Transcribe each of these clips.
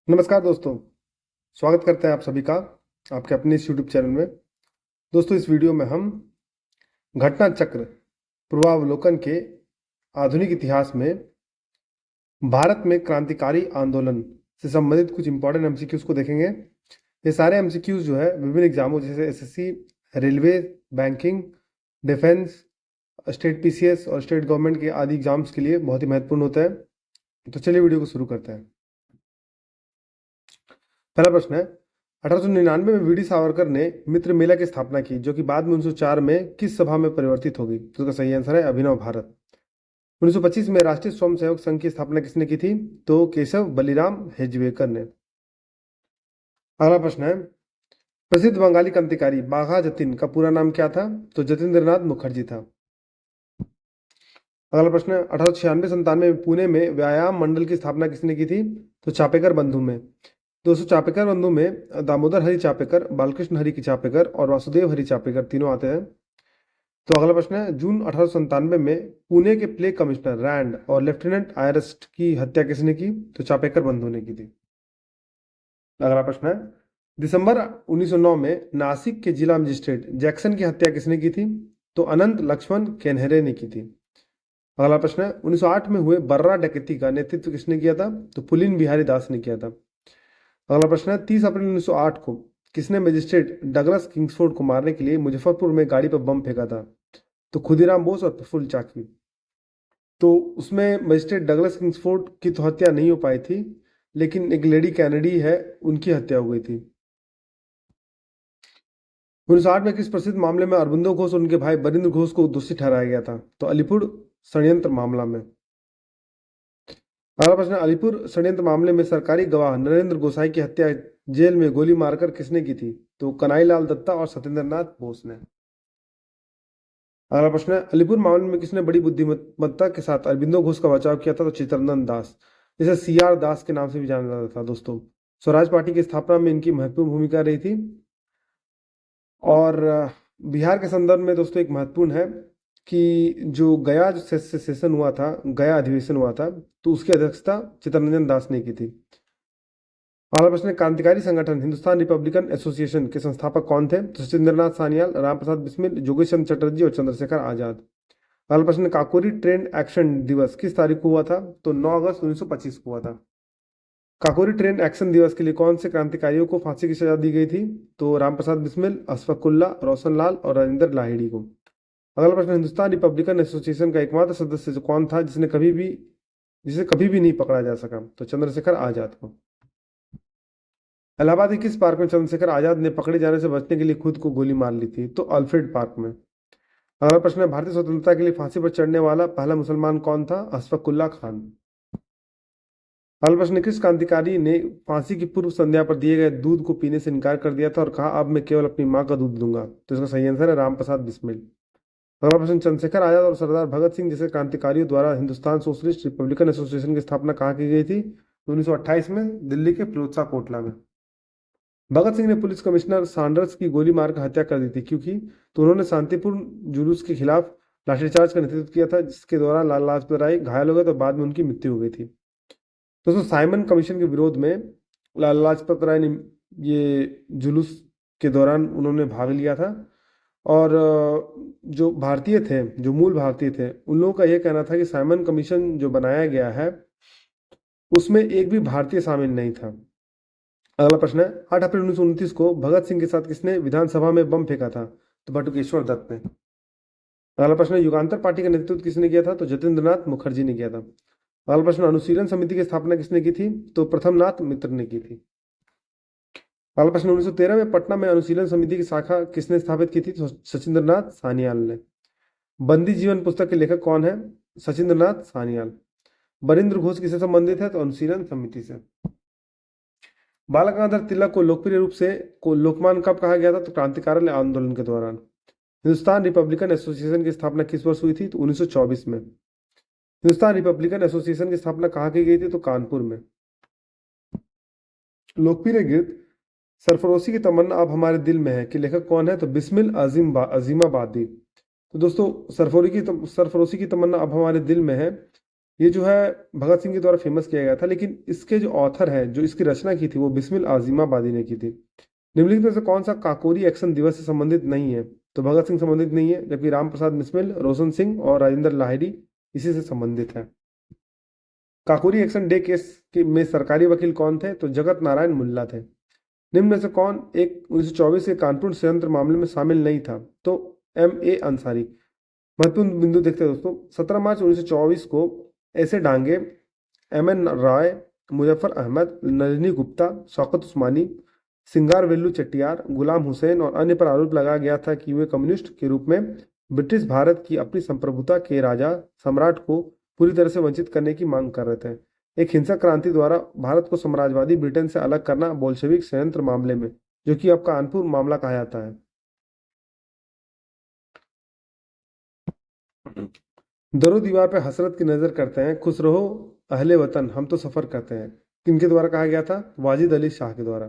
नमस्कार दोस्तों। स्वागत करते हैं आप सभी का आपके अपने इस यूट्यूब चैनल में। दोस्तों, इस वीडियो में हम घटना चक्र पूर्वावलोकन के आधुनिक इतिहास में भारत में क्रांतिकारी आंदोलन से संबंधित कुछ इंपॉर्टेंट एमसीक्यूज को देखेंगे। ये सारे एमसीक्यूज जो है विभिन्न एग्जामों जैसे SSC, railway, banking, defence, state PCS और स्टेट गवर्नमेंट के आदि एग्जाम्स के लिए बहुत ही महत्वपूर्ण होता है। तो चलिए वीडियो को शुरू करते हैं। पहला प्रश्न है, 1899 में वीडी सावरकर ने मित्र मेला की स्थापना की, जो कि बाद में 1904 में किस सभा में परिवर्तित हो गई? तो इसका सही आंसर है अभिनव भारत। 1925 में राष्ट्रीय स्वयंसेवक संघ की स्थापना किसने की थी? तो केशव बलिराम हेजवेकर ने। अगला प्रश्न है, प्रसिद्ध बंगाली क्रांतिकारी बाघा जतीन का पूरा नाम क्या था? तो जतींद्रनाथ मुखर्जी था। अगला प्रश्न है, 1896-97 में पुणे में व्यायाम मंडल की स्थापना किसने की थी? तो चापेकर बंधु में। दोस्तों, चापेकर बंधु में दामोदर हरि चापेकर, बालकृष्ण हरि की चापेकर और वासुदेव हरि चापेकर तीनों आते हैं। तो अगला प्रश्न है, जून 1897 में पुणे के प्ले कमिश्नर रैंड और लेफ्टिनेंट आयरस्ट की हत्या किसने की? तो चापेकर बंधु ने की थी। अगला प्रश्न है, दिसंबर 1909 में नासिक के जिला मजिस्ट्रेट जैक्सन की हत्या किसने की थी? तो अनंत लक्ष्मण केन्हरे ने की थी। अगला प्रश्न है, 1908 में हुए बर्रा डकैती का नेतृत्व किसने किया था? तो पुलिन बिहारी दास ने किया था। अगला प्रश्न है, 30 अप्रैल 1908 को किसने मजिस्ट्रेट डगलस किंग्सफोर्ड को मारने के लिए मुजफ्फरपुर में गाड़ी पर बम फेंका था? तो खुदीराम बोस और प्रफुल्ल चाकी। तो उसमें मजिस्ट्रेट डगलस किंग्सफोर्ड की तो हत्या नहीं हो पाई थी, लेकिन एक लेडी कैनेडी है, उनकी हत्या हो गई थी। 1908 में किस प्रसिद्ध मामले में अरबिंदो घोष और उनके भाई बरिंद्र घोष को दोषी ठहराया गया था? तो अलीपुर षड्यंत्र मामला में। अगला प्रश्न, अलीपुर षड्यंत्र मामले में सरकारी गवाह नरेंद्र गोसाई की हत्या जेल में गोली मारकर किसने की थी? तो कन्हैयालाल दत्ता और सत्येंद्रनाथ बोस ने। अगला प्रश्न है, अलीपुर मामले में किसने बड़ी बुद्धिमत्ता के साथ अरबिंदो घोष का बचाव किया था? तो चित्तरंजन दास, जिसे सीआर दास के नाम से भी जाना जाता था। दोस्तों, स्वराज पार्टी की स्थापना में इनकी महत्वपूर्ण भूमिका रही थी। और बिहार के संदर्भ में दोस्तों एक महत्वपूर्ण है कि जो गया जो सेशन हुआ था, गया अधिवेशन हुआ था, तो उसकी अध्यक्षता चित्तरंजन दास ने की थी। अगला प्रश्न है, क्रांतिकारी संगठन हिंदुस्तान रिपब्लिकन एसोसिएशन के संस्थापक कौन थे? तो सचिंद्रनाथ सान्याल, राम प्रसाद बिस्मिल, जोगेश चंद्र चटर्जी और चंद्रशेखर आजाद। अगला प्रश्न है, काकोरी ट्रेन एक्शन दिवस किस तारीख को हुआ था? तो 9 अगस्त 1925 को हुआ था। काकोरी ट्रेन एक्शन दिवस के लिए कौन से क्रांतिकारियों को फांसी की सजा दी गई थी? तो रामप्रसाद बिस्मिल, अशफाकुल्ला, रोशनलाल और राजेंद्र लाहिड़ी को। अगला प्रश्न, हिंदुस्तान रिपब्लिकन एसोसिएशन का एकमात्र सदस्य जो कौन था जिसे कभी भी नहीं पकड़ा जा सका? तो चंद्रशेखर आजाद को। इलाहाबाद के किस पार्क में चंद्रशेखर आजाद ने पकड़े जाने से बचने के लिए खुद को गोली मार ली थी? तो अल्फ्रेड पार्क में। अगला प्रश्न है, भारतीय स्वतंत्रता के लिए फांसी पर चढ़ने वाला पहला मुसलमान कौन था? अशफाकुल्ला खान। अगला प्रश्न, किस क्रांतिकारी ने फांसी की पूर्व संध्या पर दिए गए दूध को पीने से इनकार कर दिया था और कहा अब मैं केवल अपनी मां का दूध लूंगा? तो इसका सही आंसर है रामप्रसाद बिस्मिल। अगला प्रश्न, चंद्रशेखर आजाद और सरदार भगत सिंह जैसे क्रांतिकारियों द्वारा हिंदुस्तान सोशलिस्ट रिपब्लिकन एसोसिएशन की स्थापना कहाँ की गई थी? 1928 में दिल्ली के फिरोजशाह कोटला में। भगत सिंह ने पुलिस कमिश्नर सैंडर्स की गोली मारकर हत्या कर दी थी, क्योंकि तो उन्होंने शांतिपूर्ण जुलूस के खिलाफ लाठीचार्ज का नेतृत्व किया था, जिसके दौरान लाला लाजपत राय घायल हो गए तो बाद में उनकी मृत्यु हो गई थी। दोस्तों, साइमन कमीशन के विरोध में लाला लाजपत राय ने ये जुलूस के दौरान उन्होंने भाग लिया था। और जो भारतीय थे, जो मूल भारतीय थे, उन लोगों का यह कहना था कि साइमन कमीशन जो बनाया गया है उसमें एक भी भारतीय शामिल नहीं था। अगला प्रश्न है, 8 अप्रैल 1929 को भगत सिंह के साथ किसने विधानसभा में बम फेंका था? तो बटुकेश्वर दत्त ने। अगला प्रश्न है, युगांतर पार्टी का नेतृत्व किसने किया था? तो जतींद्रनाथ मुखर्जी ने किया था। अगला प्रश्न, अनुशीलन समिति की स्थापना किसने की थी? तो प्रथमनाथ मित्र ने की थी। अगला प्रश्न, 1913 में पटना में अनुशीलन समिति की शाखा किसने स्थापित की थी? तो सचिंद्रनाथ सान्याल ने। बंदी जीवन पुस्तक के लेखक कौन है? सचिंद्रनाथ सान्याल। बरिंद्र घोष किससे संबंधित है? तो अनुशीलन समिति से। बाल गंगाधर तिलक को लोकप्रिय रूप से लोकमान कब कहा गया था? तो क्रांतिकारी आंदोलन के दौरान। हिंदुस्तान रिपब्लिकन एसोसिएशन की स्थापना किस वर्ष हुई थी? तो 1924 में। हिंदुस्तान रिपब्लिकन एसोसिएशन की स्थापना कहाँ की गई थी? तो कानपुर में। लोकप्रिय गीत सरफरोशी की तमन्ना अब हमारे दिल में है के लेखक कौन है? तो बिस्मिल अजीमाबादी। तो दोस्तों, सरफरोशी की तमन्ना अब हमारे दिल में है, ये जो है भगत सिंह के द्वारा फेमस किया गया था, लेकिन इसके जो ऑथर है, जो इसकी रचना की थी, वो बिस्मिल आजिमाबादी ने की थी। निम्नलिखित में से कौन सा काकोरी एक्शन दिवस से संबंधित नहीं है? तो भगत सिंह संबंधित नहीं है, जबकि राम प्रसाद बिस्मिल, रोशन सिंह और राजेंद्र लाहिड़ी इसी से संबंधित है। काकोरी एक्शन डे केस में सरकारी वकील कौन थे? तो जगत नारायण मुल्ला थे। निम्न में से कौन एक 1924 के कानपुर षड्यंत्र मामले में शामिल नहीं था? तो M.A. अंसारी। महत्वपूर्ण बिंदु देखते हैं दोस्तों। 17 मार्च 1924 को ऐसे डांगे M.N. राय, मुजफ्फर अहमद, नलिनी गुप्ता, शौकत उस्मानी, सिंगार वेल्लू चेट्टियार, गुलाम हुसैन और अन्य पर आरोप लगाया गया था कि वे कम्युनिस्ट के रूप में ब्रिटिश भारत की अपनी संप्रभुता के राजा सम्राट को पूरी तरह से वंचित करने की मांग कर रहे थे। एक हिंसक क्रांति द्वारा भारत को साम्राज्यवादी ब्रिटेन से अलग करना बोल्शेविक षड्यंत्र मामले में, जो कि अब कानपुर मामला कहा जाता है। दरो दीवार पे हसरत की नजर करते हैं, खुश रहो अहले वतन, हम तो सफर करते हैं। किनके द्वारा कहा गया था? वाजिद अली शाह के द्वारा।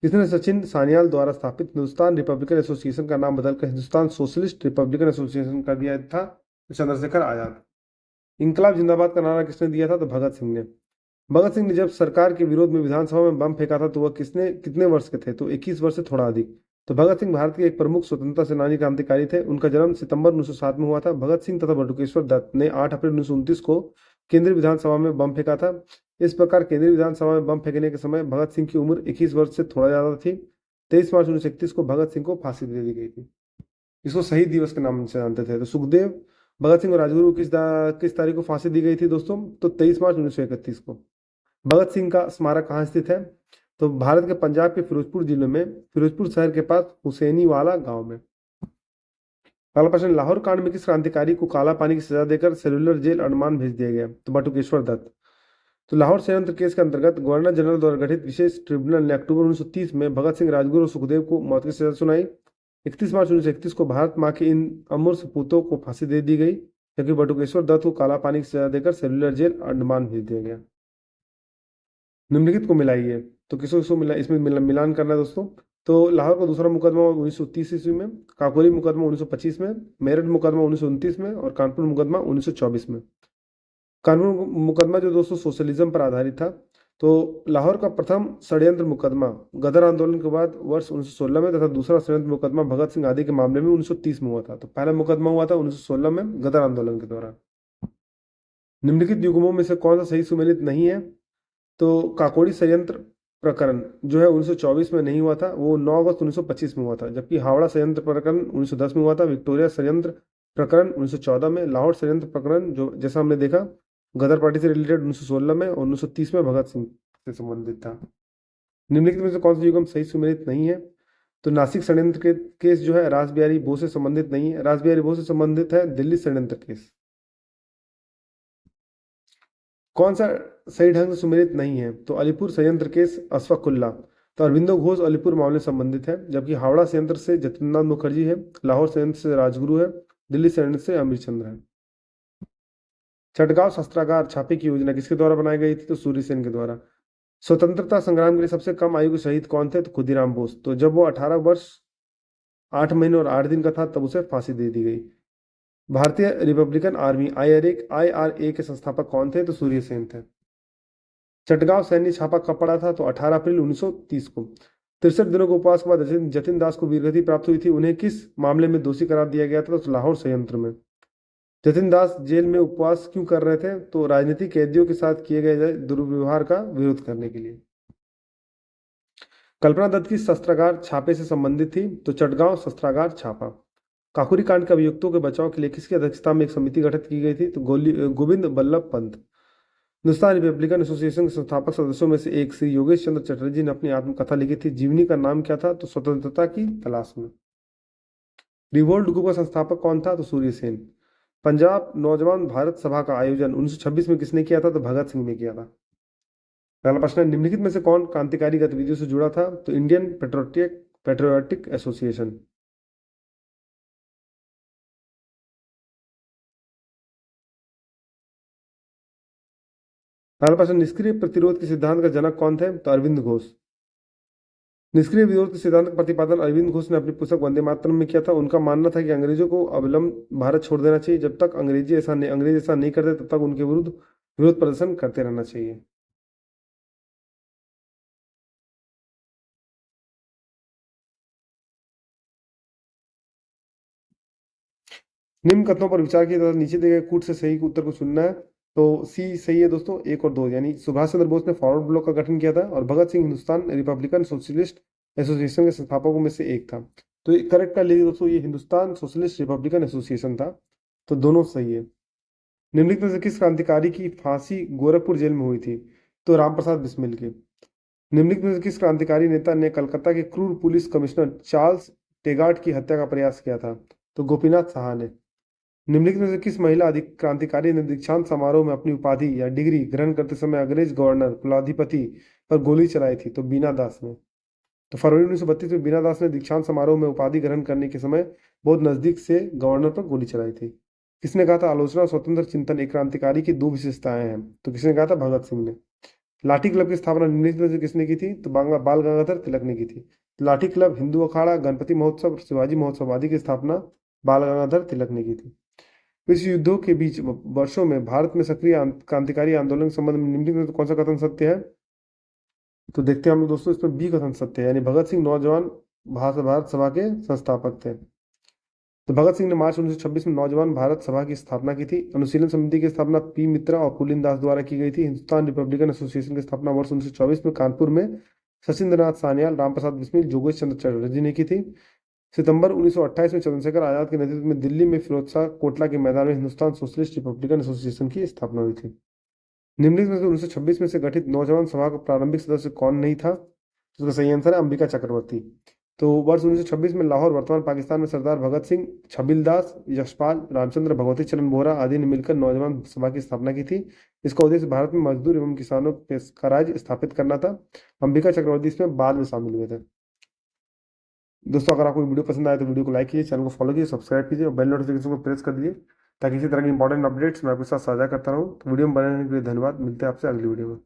किसने सचिन सान्याल द्वारा स्थापित हिंदुस्तान रिपब्लिकन एसोसिएशन का नाम बदलकर हिंदुस्तान सोशलिस्ट रिपब्लिकन एसोसिएशन कर दिया था? चंद्रशेखर आजाद। इंकलाब जिंदाबाद का नारा किसने दिया था? तो भगत सिंह ने। भगत सिंह ने जब सरकार के विरोध में विधानसभा में बम फेंका था, तो वह कितने वर्ष के थे? तो 21 वर्ष से थोड़ा अधिक। तो भगत सिंह भारत के एक प्रमुख स्वतंत्रता सेनानी क्रांतिकारी थे। उनका जन्म सितंबर 1907 में हुआ था। भगत सिंह तथा बटुकेश्वर दत्त ने 8 अप्रैल 1929 को केंद्रीय विधानसभा में बम फेंका था। इस प्रकार केंद्रीय विधानसभा में बम फेंकने के समय भगत सिंह की उम्र 21 वर्ष से थोड़ा ज्यादा थी। 23 मार्च 1931 को भगत सिंह को फांसी दे दी गई थी। इसको शहीद दिवस के नाम से जानते थे। तो सुखदेव, भगत सिंह और राजगुरु किस तारीख को फांसी दी गई थी दोस्तों? तो 23 मार्च 1931 को। भगत सिंह का स्मारक कहाँ स्थित है? तो भारत के पंजाब के फिरोजपुर जिले में, फिरोजपुर शहर के पास हुसैनीवाला गांव में। अगला प्रश्न, लाहौर कांड में किस क्रांतिकारी को काला पानी की सजा देकर सेलुलर जेल अंडमान भेज दिया गया? तो बटुकेश्वर दत्त। तो लाहौर षड्यंत्र केस के अंतर्गत गवर्नर जनरल द्वारा गठित विशेष ट्रिब्यूनल ने अक्टूबर 1930 में भगत सिंह, राजगुरु और सुखदेव को मौत की सजा सुनाई। 31 मार्च 1931 को भारत माँ के इन अमर सपूतों को फांसी दे दी गई, जबकि बटुकेश्वर दत्त को काला पानी की सजा देकर सेलुलर जेल अंडमान भेज दिया गया। निम्नलिखित को मिलाइए। तो किसको किसको मिला, इसमें मिलान करना है दोस्तों। तो लाहौर का दूसरा मुकदमा 1930 ईस्वी में, काकोरी मुकदमा 1925 में, मेरठ मुकदमा 1929 में और कानपुर मुकदमा 1924 में। कानपुर मुकदमा जो दोस्तों सोशलिज्म पर आधारित था। तो लाहौर का प्रथम षड्यंत्र मुकदमा गदर आंदोलन के बाद वर्ष 1916 में तथा दूसरा षड्यंत्र मुकदमा भगत सिंह आदि के मामले में 1930 में हुआ था। तो पहला मुकदमा हुआ था 1916 में गदर आंदोलन के दौरान। निम्नलिखित युग्मों में से कौन सा सही सुमेलित नहीं है? तो काकोरी षड्यंत्र प्रकरण जो है 1924 में नहीं हुआ था, वो 9 अगस्त 1925 में हुआ था। जबकि हावड़ा षड्यंत्र प्रकरण 1910 में हुआ था, विक्टोरिया षड्यंत्र प्रकरण 1914 में, लाहौर षड्यंत्र प्रकरण जो जैसा हमने देखा गदर पार्टी से रिलेटेड 1916 में और 1930 में भगत सिंह से संबंधित था। निम्नलिखित में से कौन सा युग्म सही सुमेलित नहीं है? तो नासिक षड्यंत्र के केस जो है रासबिहारी बोस से संबंधित नहीं है। रासबिहारी बोस से संबंधित है दिल्ली षड्यंत्र केस। कौन सा सही ढंग से सुमेलित नहीं है? तो अलीपुर संयंत्र केस अशफाक उल्ला। तो अरविंदो घोष अलीपुर मामले से संबंधित है, जबकि हावड़ा संयंत्र से जतिननाथ मुखर्जी है, लाहौर संयंत्र से राजगुरु है, दिल्ली संयंत्र से अमीर चंद्र है। चटगांव शस्त्रागार छापे की योजना किसके द्वारा बनाई गई थी? तो सूर्य सेन के द्वारा। स्वतंत्रता संग्राम के लिए सबसे कम आयु के शहीद कौन थे? तो खुदीराम बोस। तो जब वो 18 वर्ष 8 महीने और 8 दिन का था, तब उसे फांसी दे दी गई। भारतीय रिपब्लिकन आर्मी IRA के संस्थापक कौन थे? तो सूर्य सेन थे। चटगांव सैन्य छापा कब पड़ा था? तो 18 अप्रैल 1930 को। 63 दिनों के उपवास के बाद जतिन दास को वीरगति प्राप्त हुई थी। उन्हें किस मामले में दोषी करार दिया गया था? तो लाहौर संयंत्र में। जतिन दास जेल में उपवास क्यों कर रहे थे? तो राजनीतिक कैदियों के साथ किए गए दुर्व्यवहार का विरोध करने के लिए। कल्पना दत्त की शस्त्रागार छापे से संबंधित थी। तो चटगांव शस्त्रागार छापा। काकोरी कांड के अभियुक्तों के बचाव के लिए किसकी अध्यक्षता में एक समिति गठित की गई थी? तो गोविंद बल्लभ पंत। हिंदुस्तान रिपब्लिकन एसोसिएशन के संस्थापक सदस्यों में से एक श्री योगेश चंद्र चटर्जी ने अपनी आत्मकथा लिखी थी। जीवनी का नाम क्या था? तो स्वतंत्रता की तलाश में। रिवोल्ट ग्रुप का संस्थापक कौन था? तो सूर्य सेन। पंजाब नौजवान भारत सभा का आयोजन 1926 में किसने किया था? तो भगत सिंह ने किया था। पहला प्रश्न है, निम्नलिखित में से कौन क्रांतिकारी गतिविधियों से जुड़ा था? तो इंडियन पेट्रियोटिक एसोसिएशन। पहला प्रश्न, निष्क्रिय प्रतिरोध के सिद्धांत का जनक कौन थे? तो अरविंद घोष। निष्क्रिय विरोध के सिद्धांत का प्रतिपादन अरविंद घोष ने अपनी पुस्तक वंदे मातरम में किया था। उनका मानना था कि अंग्रेजों को अविलंब भारत छोड़ देना चाहिए। जब तक अंग्रेज ऐसा नहीं करते, तब तक उनके विरुद्ध विरोध प्रदर्शन करते रहना चाहिए। निम्न कथनों पर विचार किया तथा नीचे दिए गए कूट से सही उत्तर को चुनना है। तो सी सही है दोस्तों, एक और दो, यानी सुभाष चंद्र बोस ने फॉरवर्ड ब्लॉक का गठन किया था और Bhagat Singh Hindustan Republican Socialist Association के संस्थापकों में से एक था। तो ये करेक्ट कर लीजिए दोस्तों, ये हिंदुस्तान सोशलिस्ट रिपब्लिकन एसोसिएशन था। तो दोनों सही है। निम्नलिखित में से किस क्रांतिकारी की फांसी गोरखपुर जेल में हुई थी? तो रामप्रसाद बिस्मिल की। निम्नलिखित में से किस क्रांतिकारी नेता ने कलकत्ता के क्रूर पुलिस कमिश्नर चार्ल्स टेगार्ट की हत्या का प्रयास किया था? तो गोपीनाथ साहा ने। निम्नलिखित में से किस महिला अधिक क्रांतिकारी ने दीक्षांत समारोह में अपनी उपाधि या डिग्री ग्रहण करते समय अंग्रेज गवर्नर कुलाधिपति पर गोली चलाई थी? तो बीना दास ने। तो फरवरी 1932 में बीना दास ने दीक्षांत समारोह में उपाधि ग्रहण करने के समय बहुत नजदीक से गवर्नर पर गोली चलाई थी। किसने कहा था आलोचना और स्वतंत्र चिंतन एक क्रांतिकारी की दो विशेषताएं हैं? तो किसने कहा था? भगत सिंह ने। लाठी क्लब की स्थापना निम्नलिखित में से किसने की थी? तो बाल गंगाधर तिलक ने की थी। लाठी क्लब, हिंदू अखाड़ा, गणपति महोत्सव और शिवाजी महोत्सव आदि की स्थापना बाल गंगाधर तिलक ने की थी। विश्व युद्धों के बीच वर्षों में भारत में सक्रिय क्रांतिकारी आंदोलन के संबंध में निम्नलिखित में कौन सा कथन सत्य है? तो देखते हैं हम लोग दोस्तों, इसमें बी कथन सत्य है, यानी भगत सिंह नौजवान भारत सभा के संस्थापक थे। तो भगत सिंह ने मार्च 1926 में नौजवान भारत सभा की स्थापना की थी। अनुशीलन समिति की स्थापना पी मित्रा और पुलिन दास द्वारा की गई थी। हिंदुस्तान रिपब्लिकन एसोसिएशन की स्थापना वर्ष 1924 में कानपुर में सचिंद्र नाथ सान्याल, रामप्रसाद बिस्मिल, जोगेश चंद्र चटर्जी ने की थी। सितंबर 1928 में चंद्रशेखर आजाद के नेतृत्व में दिल्ली में फिरोज शाह कोटला के मैदान में हिंदुस्तान सोशलिस्ट रिपब्लिकन एसोसिएशन की स्थापना हुई थी। निम्नलिखित में से 1926 में से गठित नौजवान सभा का प्रारंभिक सदस्य कौन नहीं था? तो इसका सही आंसर है अंबिका चक्रवर्ती। तो वर्ष 1926 में लाहौर वर्तमान पाकिस्तान में सरदार भगत सिंह, छबिल दास, यशपाल, रामचंद्र, भगवती चरण बोहरा आदि ने मिलकर नौजवान सभा की स्थापना की थी। इसका उद्देश्य भारत में मजदूर एवं किसानों का राज्य स्थापित करना था। अंबिका चक्रवर्ती इसमें बाद में शामिल हुए थे। दोस्तों अगर आपको वीडियो पसंद आए तो वीडियो को लाइक कीजिए, चैनल को फॉलो कीजिए, सब्सक्राइब कीजिए और बेल नोटिफिकेशन को प्रेस कर दीजिए ताकि इसी तरह की इंपॉर्टेंट अपडेट्स मैं आपके साथ साझा करता रहूँ। तो वीडियो में बने रहने के लिए धन्यवाद। मिलते हैं आपसे अगली वीडियो में।